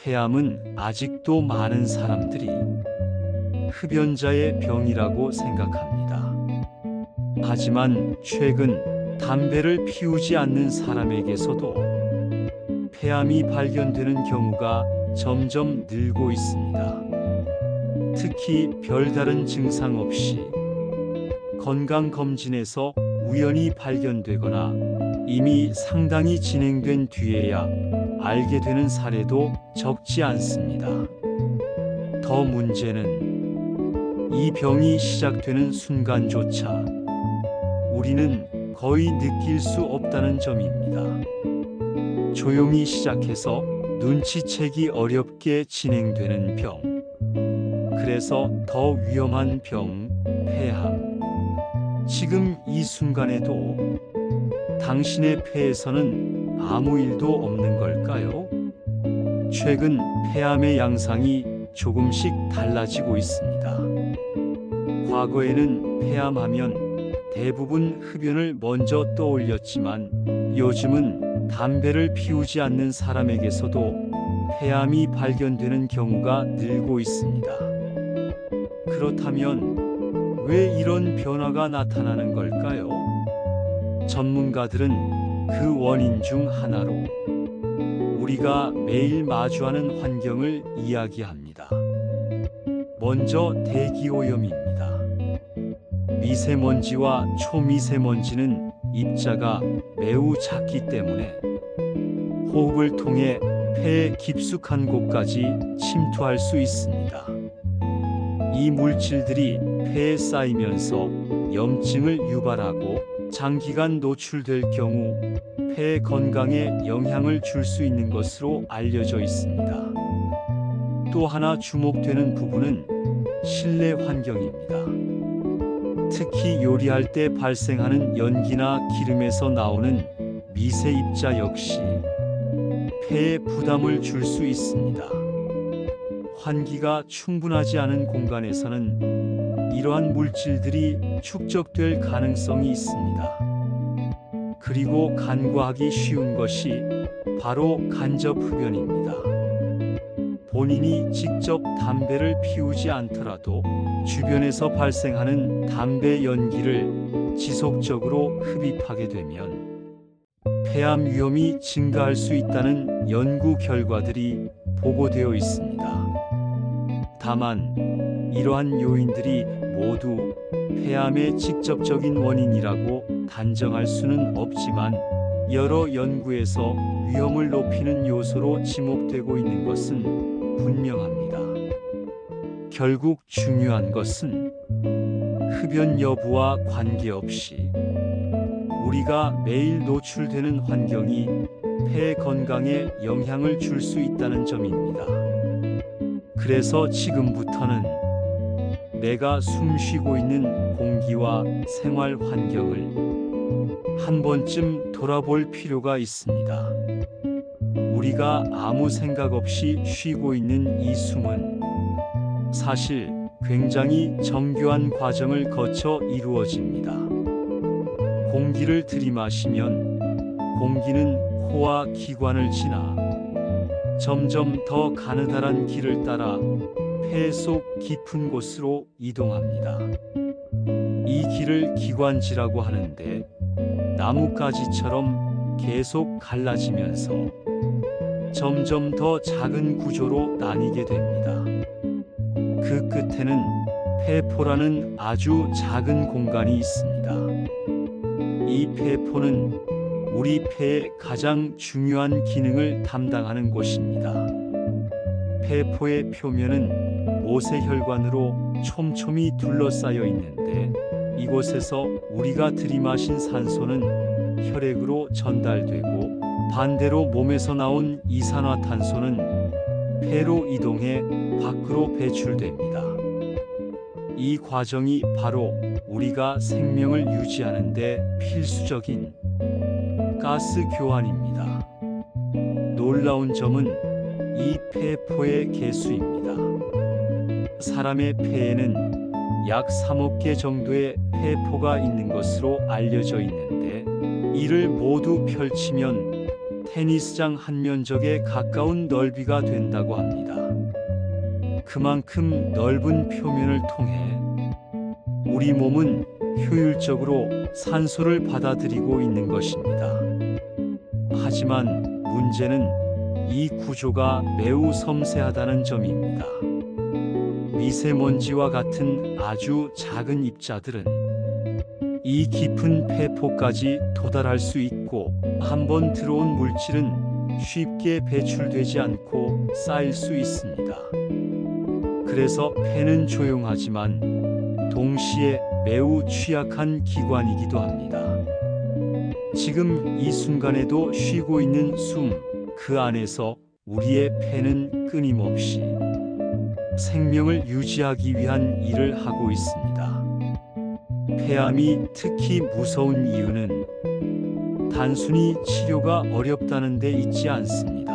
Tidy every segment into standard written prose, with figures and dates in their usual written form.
폐암은 아직도 많은 사람들이 흡연자의 병이라고 생각합니다. 하지만 최근 담배를 피우지 않는 사람에게서도 폐암이 발견되는 경우가 점점 늘고 있습니다. 특히 별다른 증상 없이 건강검진에서 우연히 발견되거나 이미 상당히 진행된 뒤에야 알게 되는 사례도 적지 않습니다. 더 문제는 이 병이 시작되는 순간조차 우리는 거의 느낄 수 없다는 점입니다. 조용히 시작해서 눈치채기 어렵게 진행되는 병. 그래서 더 위험한 병, 폐암. 지금 이 순간에도 당신의 폐에서는 아무 일도 없는 걸까요? 최근 폐암의 양상이 조금씩 달라지고 있습니다. 과거에는 폐암하면 대부분 흡연을 먼저 떠올렸지만 요즘은 담배를 피우지 않는 사람에게서도 폐암이 발견되는 경우가 늘고 있습니다. 그렇다면 왜 이런 변화가 나타나는 걸까요? 전문가들은 그 원인 중 하나로 우리가 매일 마주하는 환경을 이야기합니다. 먼저 대기오염입니다. 미세먼지와 초미세먼지는 입자가 매우 작기 때문에 호흡을 통해 폐의 깊숙한 곳까지 침투할 수 있습니다. 이 물질들이 폐에 쌓이면서 염증을 유발하고 장기간 노출될 경우 폐 건강에 영향을 줄 수 있는 것으로 알려져 있습니다. 또 하나 주목되는 부분은 실내 환경입니다. 특히 요리할 때 발생하는 연기나 기름에서 나오는 미세 입자 역시 폐에 부담을 줄 수 있습니다. 환기가 충분하지 않은 공간에서는 이러한 물질들이 축적될 가능성이 있습니다. 그리고 간과하기 쉬운 것이 바로 간접 흡연입니다. 본인이 직접 담배를 피우지 않더라도 주변에서 발생하는 담배 연기를 지속적으로 흡입하게 되면 폐암 위험이 증가할 수 있다는 연구 결과들이 보고되어 있습니다. 다만 이러한 요인들이 모두 폐암의 직접적인 원인이라고 단정할 수는 없지만 여러 연구에서 위험을 높이는 요소로 지목되고 있는 것은 분명합니다. 결국 중요한 것은 흡연 여부와 관계없이 우리가 매일 노출되는 환경이 폐 건강에 영향을 줄 수 있다는 점입니다. 그래서 지금부터는 내가 숨 쉬고 있는 공기와 생활 환경을 한 번쯤 돌아볼 필요가 있습니다. 우리가 아무 생각 없이 쉬고 있는 이 숨은 사실 굉장히 정교한 과정을 거쳐 이루어집니다. 공기를 들이마시면 공기는 코와 기관을 지나 점점 더 가느다란 길을 따라 폐 속 깊은 곳으로 이동합니다. 이 길을 기관지라고 하는데 나뭇가지처럼 계속 갈라지면서 점점 더 작은 구조로 나뉘게 됩니다. 그 끝에는 폐포라는 아주 작은 공간이 있습니다. 이 폐포는 우리 폐의 가장 중요한 기능을 담당하는 곳입니다. 폐포의 표면은 모세혈관으로 촘촘히 둘러싸여 있는데 이곳에서 우리가 들이마신 산소는 혈액으로 전달되고 반대로 몸에서 나온 이산화탄소는 폐로 이동해 밖으로 배출됩니다. 이 과정이 바로 우리가 생명을 유지하는 데 필수적인 가스 교환입니다. 놀라운 점은 이 폐포의 개수입니다. 사람의 폐에는 약 3억 개 정도의 폐포가 있는 것으로 알려져 있는데 이를 모두 펼치면 테니스장 한 면적에 가까운 넓이가 된다고 합니다. 그만큼 넓은 표면을 통해 우리 몸은 효율적으로 산소를 받아들이고 있는 것입니다. 하지만 문제는 이 구조가 매우 섬세하다는 점입니다. 미세먼지와 같은 아주 작은 입자들은 이 깊은 폐포까지 도달할 수 있고, 한번 들어온 물질은 쉽게 배출되지 않고 쌓일 수 있습니다. 그래서 폐는 조용하지만 동시에 매우 취약한 기관이기도 합니다. 지금 이 순간에도 쉬고 있는 숨, 그 안에서 우리의 폐는 끊임없이 생명을 유지하기 위한 일을 하고 있습니다. 폐암이 특히 무서운 이유는 단순히 치료가 어렵다는 데 있지 않습니다.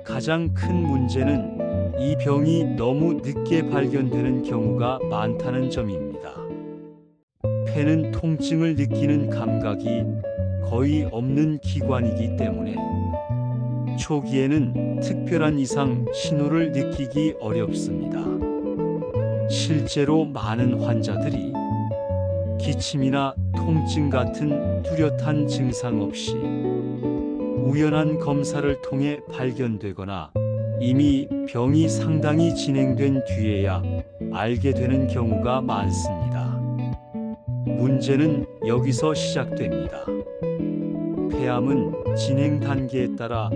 가장 큰 문제는 이 병이 너무 늦게 발견되는 경우가 많다는 점입니다. 폐는 통증을 느끼는 감각이 거의 없는 기관이기 때문에 초기에는 특별한 이상 신호를 느끼기 어렵습니다. 실제로 많은 환자들이 기침이나 통증 같은 뚜렷한 증상 없이 우연한 검사를 통해 발견되거나 이미 병이 상당히 진행된 뒤에야 알게 되는 경우가 많습니다. 문제는 여기서 시작됩니다. 폐암은 진행 단계에 따라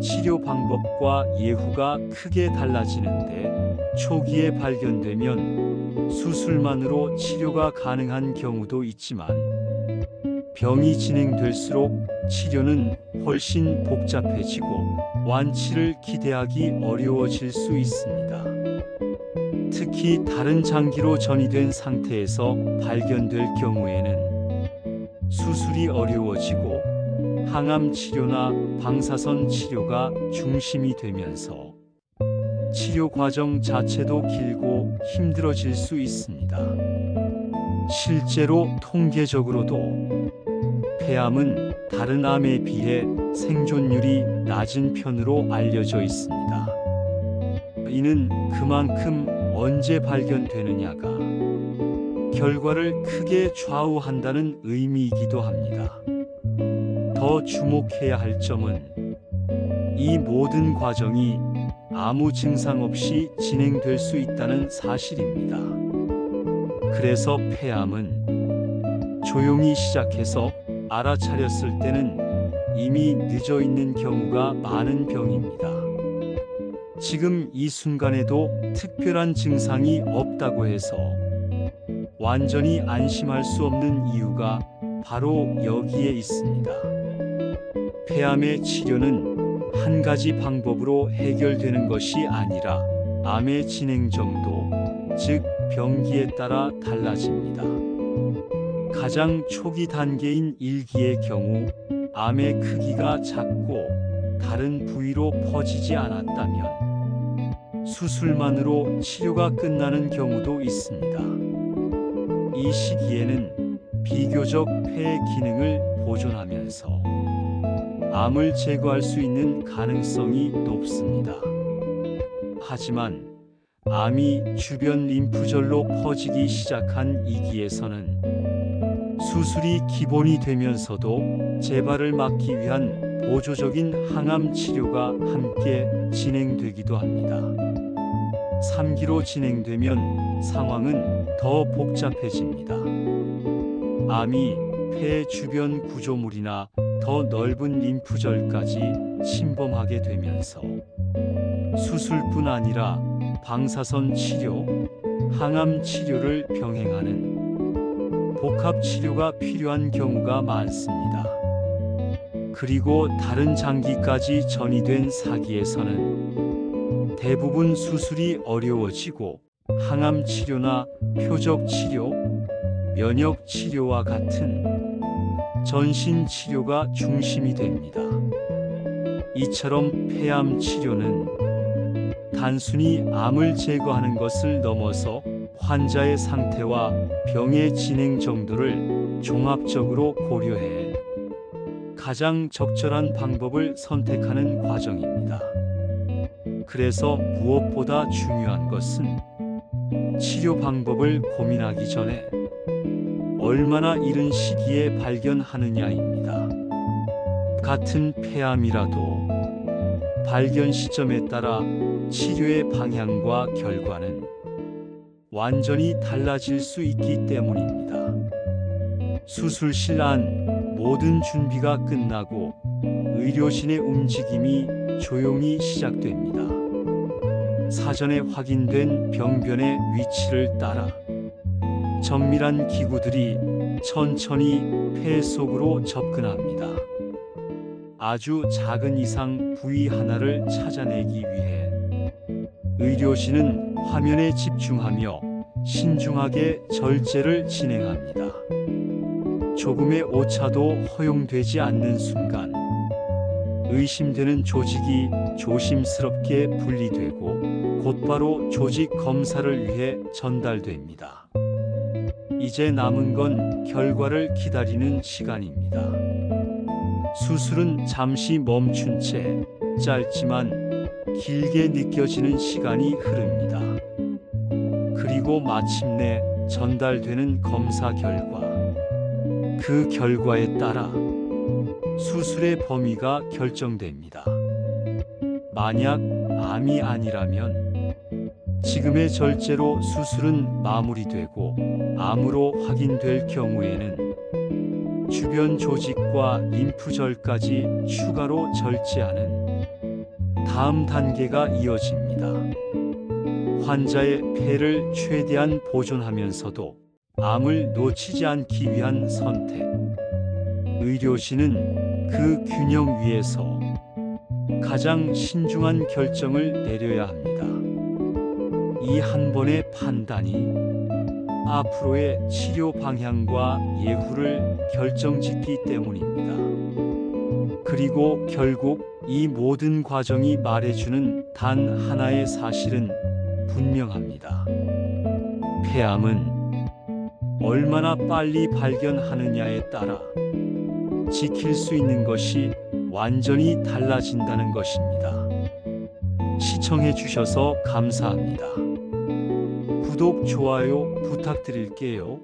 치료 방법과 예후가 크게 달라지는데, 초기에 발견되면 수술만으로 치료가 가능한 경우도 있지만 병이 진행될수록 치료는 훨씬 복잡해지고 완치를 기대하기 어려워질 수 있습니다. 특히 다른 장기로 전이된 상태에서 발견될 경우에는 수술이 어려워지고 항암 치료나 방사선 치료가 중심이 되면서 치료 과정 자체도 길고 힘들어질 수 있습니다. 실제로 통계적으로도 폐암은 다른 암에 비해 생존율이 낮은 편으로 알려져 있습니다. 이는 그만큼 언제 발견되느냐가 결과를 크게 좌우한다는 의미이기도 합니다. 더 주목해야 할 점은 이 모든 과정이 아무 증상 없이 진행될 수 있다는 사실입니다. 그래서 폐암은 조용히 시작해서 알아차렸을 때는 이미 늦어 있는 경우가 많은 병입니다. 지금 이 순간에도 특별한 증상이 없다고 해서 완전히 안심할 수 없는 이유가 바로 여기에 있습니다. 폐암의 치료는 한 가지 방법으로 해결되는 것이 아니라 암의 진행 정도, 즉 병기에 따라 달라집니다. 가장 초기 단계인 1기의 경우 암의 크기가 작고 다른 부위로 퍼지지 않았다면 수술만으로 치료가 끝나는 경우도 있습니다. 이 시기에는 비교적 폐의 기능을 보존하면서 암을 제거할 수 있는 가능성이 높습니다. 하지만 암이 주변 림프절로 퍼지기 시작한 2기에서는 수술이 기본이 되면서도 재발을 막기 위한 보조적인 항암 치료가 함께 진행되기도 합니다. 3기로 진행되면 상황은 더 복잡해집니다. 암이 폐 주변 구조물이나 더 넓은 림프절까지 침범하게 되면서 수술뿐 아니라 방사선 치료, 항암 치료를 병행하는 복합 치료가 필요한 경우가 많습니다. 그리고 다른 장기까지 전이된 4기에서는 대부분 수술이 어려워지고 항암 치료나 표적 치료, 면역 치료와 같은 전신 치료가 중심이 됩니다. 이처럼 폐암 치료는 단순히 암을 제거하는 것을 넘어서 환자의 상태와 병의 진행 정도를 종합적으로 고려해 가장 적절한 방법을 선택하는 과정입니다. 그래서 무엇보다 중요한 것은 치료 방법을 고민하기 전에 얼마나 이른 시기에 발견하느냐입니다. 같은 폐암이라도 발견 시점에 따라 치료의 방향과 결과는 완전히 달라질 수 있기 때문입니다. 수술실 안 모든 준비가 끝나고 의료진의 움직임이 조용히 시작됩니다. 사전에 확인된 병변의 위치를 따라 정밀한 기구들이 천천히 폐 속으로 접근합니다. 아주 작은 이상 부위 하나를 찾아내기 위해 의료진은 화면에 집중하며 신중하게 절제를 진행합니다. 조금의 오차도 허용되지 않는 순간 의심되는 조직이 조심스럽게 분리되고 곧바로 조직 검사를 위해 전달됩니다. 이제 남은 건 결과를 기다리는 시간입니다. 수술은 잠시 멈춘 채 짧지만 길게 느껴지는 시간이 흐릅니다. 그리고 마침내 전달되는 검사 결과. 그 결과에 따라 수술의 범위가 결정됩니다. 만약 암이 아니라면 지금의 절제로 수술은 마무리되고 암으로 확인될 경우에는 주변 조직과 림프절까지 추가로 절제하는 다음 단계가 이어집니다. 환자의 폐를 최대한 보존하면서도 암을 놓치지 않기 위한 선택. 의료진은 그 균형 위에서 가장 신중한 결정을 내려야 합니다. 이 한 번의 판단이 앞으로의 치료 방향과 예후를 결정짓기 때문입니다. 그리고 결국 이 모든 과정이 말해주는 단 하나의 사실은 분명합니다. 폐암은 얼마나 빨리 발견하느냐에 따라 지킬 수 있는 것이 완전히 달라진다는 것입니다. 시청해 주셔서 감사합니다. 구독, 좋아요 부탁드릴게요.